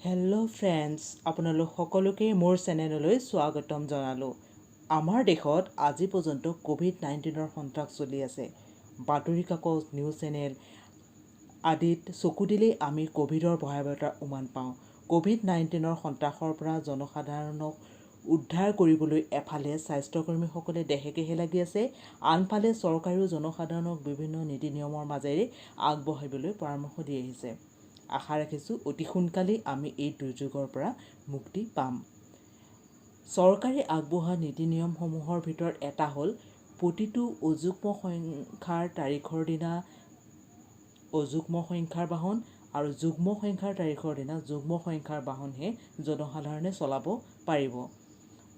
Hello' friends, আপোনালোক সকলোকে মোৰ চেনেললৈ স্বাগতম জনালোঁ। আমাৰ দেশত আজি পৰ্যন্ত ক'ভিড-19ৰ সন্ত্ৰাস চলি আছে। বাতৰি কাকত, নিউজ চেনেল আদিত চকু দিলেই আমি ক'ভিডৰ ভয়াৱহতাৰ উমান পাওঁ। ক'ভিড-19ৰ সন্ত্ৰাসৰ পৰা জনসাধাৰণক উদ্ধাৰ কৰিবলৈ এফালে স্বাস্থ্যকৰ্মীসকলে দেহেকেহে লাগি আছে, আনফালে চৰকাৰেও জনসাধাৰণক বিভিন্ন নীতি নিয়মৰ মাজেৰে আগবঢ়াবলৈ পৰামৰ্শ দি আহিছে। আশা ৰাখিছোঁ অতি সোনকালেই আমি এই দুৰ্যোগৰ পৰা মুক্তি পাম। চৰকাৰে আগবঢ়োৱা নীতি নিয়মসমূহৰ ভিতৰত এটা হ'ল প্ৰতিটো অযুগ্ম সংখ্যাৰ তাৰিখৰ দিনা অযুগ্ম সংখ্যাৰ বাহন আৰু যুগ্ম সংখ্যাৰ তাৰিখৰ দিনা যুগ্ম সংখ্যাৰ বাহনহে জনসাধাৰণে চলাব পাৰিব।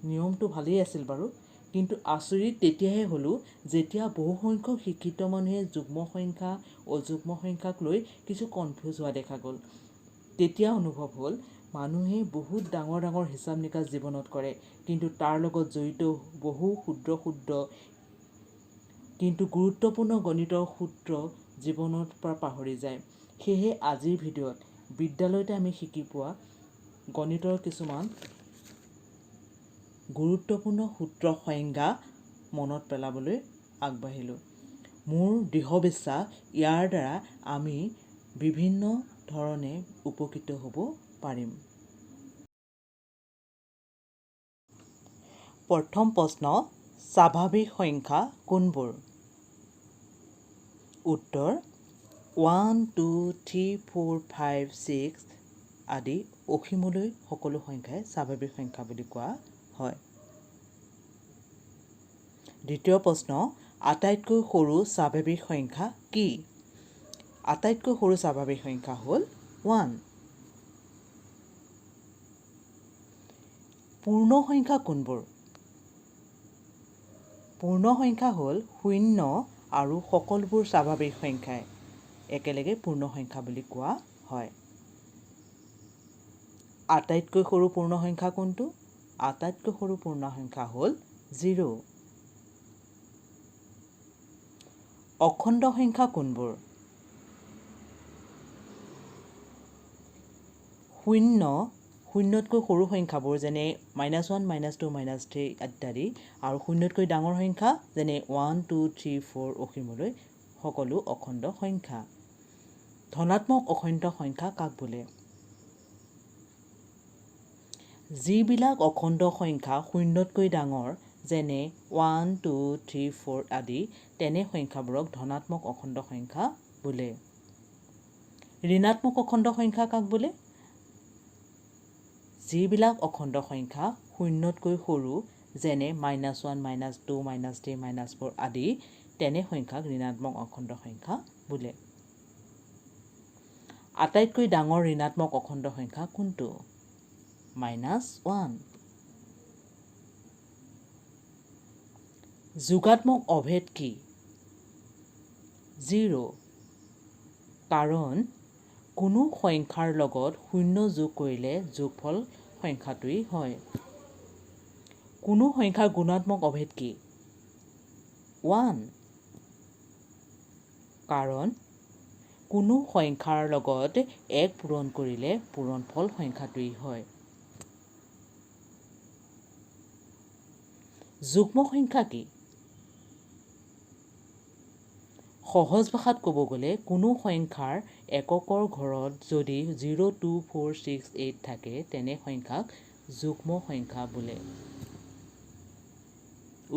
নিয়মটো ভালেই আছিল বাৰু, কিন্তু আচৰিত তেতিয়াহে হ'লোঁ যেতিয়া বহুসংখ্যক শিক্ষিত মানুহে যুগ্ম সংখ্যা অযুগ্ম সংখ্যাক লৈ কিছু কনফিউজ হোৱা দেখা গ'ল। তেতিয়া অনুভৱ হ'ল মানুহে বহুত ডাঙৰ ডাঙৰ হিচাপ নিকাচ জীৱনত কৰে, কিন্তু তাৰ লগত জড়িত বহু ক্ষুদ্ৰ কিন্তু গুৰুত্বপূৰ্ণ গণিতৰ সূত্ৰ জীৱনৰ পৰা পাহৰি যায়। সেয়েহে আজিৰ ভিডিঅ'ত বিদ্যালয়তে আমি শিকি পোৱা গণিতৰ কিছুমান গুৰুত্বপূৰ্ণ সূত্ৰ সংজ্ঞা মনত পেলাবলৈ আগবাঢ়িলোঁ। মোৰ দৃঢ় বিশ্বাস ইয়াৰ দ্বাৰা আমি বিভিন্ন ধৰণে উপকৃত হ'ব পাৰিম। প্ৰথম প্ৰশ্ন, স্বাভাৱিক সংখ্যা কোনবোৰ? উত্তৰ 1, 2, 3, 4, 5, 6 আদি অসীমলৈ সকলো সংখ্যাই স্বাভাৱিক সংখ্যা বুলি কোৱা হয়। দ্বিতীয় প্ৰশ্ন, আটাইতকৈ সৰু স্বাভাৱিক সংখ্যা কি? আটাইতকৈ সৰু স্বাভাৱিক সংখ্যা হ'ল 1। পূৰ্ণ সংখ্যা কোনবোৰ? পূৰ্ণ সংখ্যা হ'ল 0 আৰু সকলোবোৰ স্বাভাৱিক সংখ্যাই একেলগে পূৰ্ণ সংখ্যা বুলি কোৱা হয়। আটাইতকৈ সৰু পূৰ্ণ সংখ্যা কোনটো? আটাইতকৈ সৰু পূৰ্ণ সংখ্যা হ'ল 0। অখণ্ড সংখ্যা কোনবোৰ? 0, 0তকৈ সৰু সংখ্যাবোৰ যেনে -1, -2, -3 ইত্যাদি, আৰু 0তকৈ ডাঙৰ সংখ্যা যেনে 1, 2, 3, 4 অসীমলৈ সকলো অখণ্ড সংখ্যা। ধনাত্মক অখণ্ড সংখ্যা কাক বোলে? যিবিলাক অখণ্ড সংখ্যা 0তকৈ ডাঙৰ যেনে 1, 2, 3, 4 আদি, তেনে সংখ্যাবোৰক ধনাত্মক অখণ্ড সংখ্যা বোলে। ঋণাত্মক অখণ্ড সংখ্যা কাক বোলে? যিবিলাক অখণ্ড সংখ্যা 0তকৈ সৰু যেনে -1, -2, -3, -4 আদি, তেনে সংখ্যাক ঋণাত্মক অখণ্ড সংখ্যা বোলে। আটাইতকৈ ডাঙৰ ঋণাত্মক অখণ্ড সংখ্যা কোনটো? -1। যোগাত্মক অভেদ কি? 0, কাৰণ কোনো সংখ্যাৰ লগত 0 যোগ কৰিলে যোগফল সংখ্যাটোৱেই হয়। কোনো সংখ্যাৰ গুণাত্মক অভেদ কি? 1, কাৰণ কোনো সংখ্যাৰ লগত 1 পূৰণ কৰিলে পূৰণফল সংখ্যাটোৱেই হয়। যুগ্ম সংখ্যা কি? সহজ ভাষাত ক'ব গ'লে কোনো সংখ্যাৰ এককৰ ঘৰত যদি 0, 2, 4, 6, 8 থাকে, তেনে সংখ্যাক যুগ্ম সংখ্যা বোলে।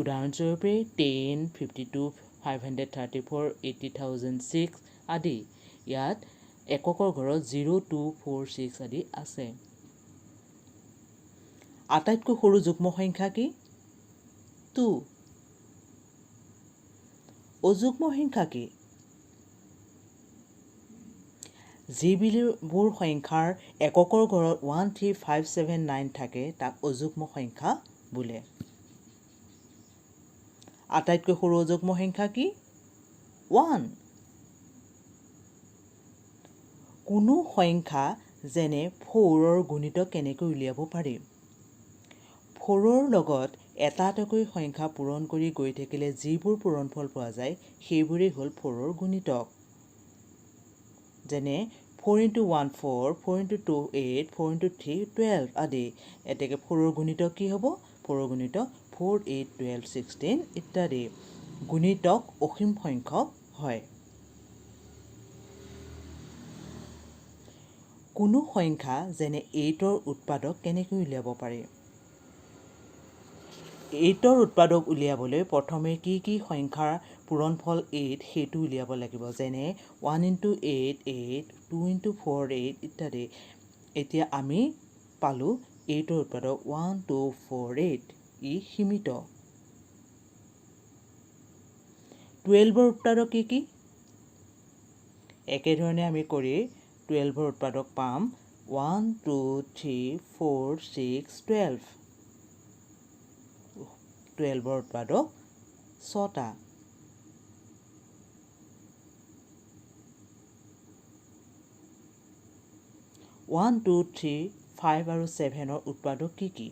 উদাহৰণস্বৰূপে 10, 52, 534, 80,006 আদি। ইয়াত এককৰ ঘৰত 0, 2, 4, 6 আদি আছে। আটাইতকৈ সৰু যুগ্ম সংখ্যা কি? 2। অযুগ্ম সংখ্যা কি? যিবোৰ সংখ্যাৰ এককৰ ঘৰত 1, 3, 5, 7, 9 থাকে, তাক অযুগ্ম সংখ্যা বোলে। আটাইতকৈ সৰু অযুগ্ম সংখ্যা কি? 1। কোনো সংখ্যা যেনে 4ৰ গুণিতক কেনেকৈ উলিয়াব পাৰি? 4ৰ লগত এটা এটাকৈ সংখ্যা পূৰণ কৰি গৈ থাকিলে যিবোৰ পূৰণফল পোৱা যায়, সেইবোৰেই হ'ল 4ৰ গুণিতক। যেনে 4 into 1 4, 4 into 2 8, 4 into 3 12 আদি। এতেকে 4 গুণিত কি হ'ব? 4 গুণিত 4 8 12 16 ইত্যাদি। গুণিতক অসীম সংখ্যক হয়। কোনো সংখ্যা যেনে 8ৰ উৎপাদক কেনেকৈ উলিয়াব পাৰি? 8ৰ উৎপাদক উলিয়াবলৈ প্ৰথমে কি সংখ্যাৰ পূৰণফল 8 সেইটো উলিয়াব লাগিব। যেনে 1 into 8 8, 2 into 4 8 ইত্যাদি। এতিয়া আমি পালোঁ 8ৰ উৎপাদক 1 2 4 8। ই সীমিত। 12ৰ উৎপাদক কি? একেধৰণে আমি কৰি 12ৰ উৎপাদক পাম 1 2 3 4 6 12। 12ৰ উৎপাদক 6টা। 1 2 3 5 আৰু 7ৰ উৎপাদক কি?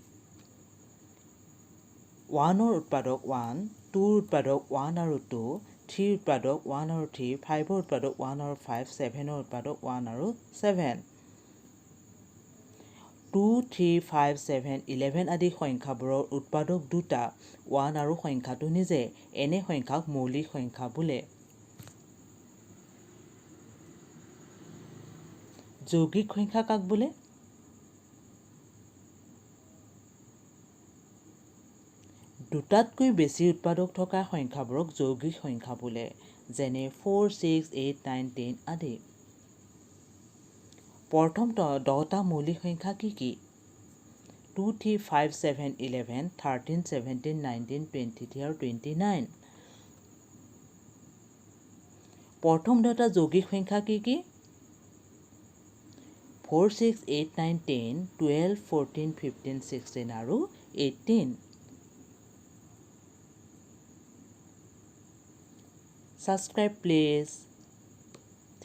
1ৰ উৎপাদক 1, 2ৰ উৎপাদক 1 আৰু 2, 3ৰ উৎপাদক 1 আৰু 3, 5ৰ উৎপাদক 1 আৰু 5, 7ৰ উৎপাদক 1 আৰু 7। 2 3 5 7 11 আদি সংখ্যাবোৰৰ উৎপাদক 2টা 1 আৰু সংখ্যাটো নিজে। এনে সংখ্যাক মৌলিক সংখ্যা বোলে। যৌগিক সংখ্যা কাক বোলে? দুটাতকৈ বেছি উৎপাদক থকা সংখ্যাবোৰক যৌগিক সংখ্যা বোলে। যেনে 4 6 8 9 10 আদি। প্ৰথম 10টা মৌলিক সংখ্যা কি? 2 3 5 7 11 13 17 19 23 আৰু 29। প্ৰথম 10টা যৌগিক সংখ্যা কি? 4 6 8 9 10 12 14 15 16 আৰু 18। Subscribe please.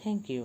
Thank you.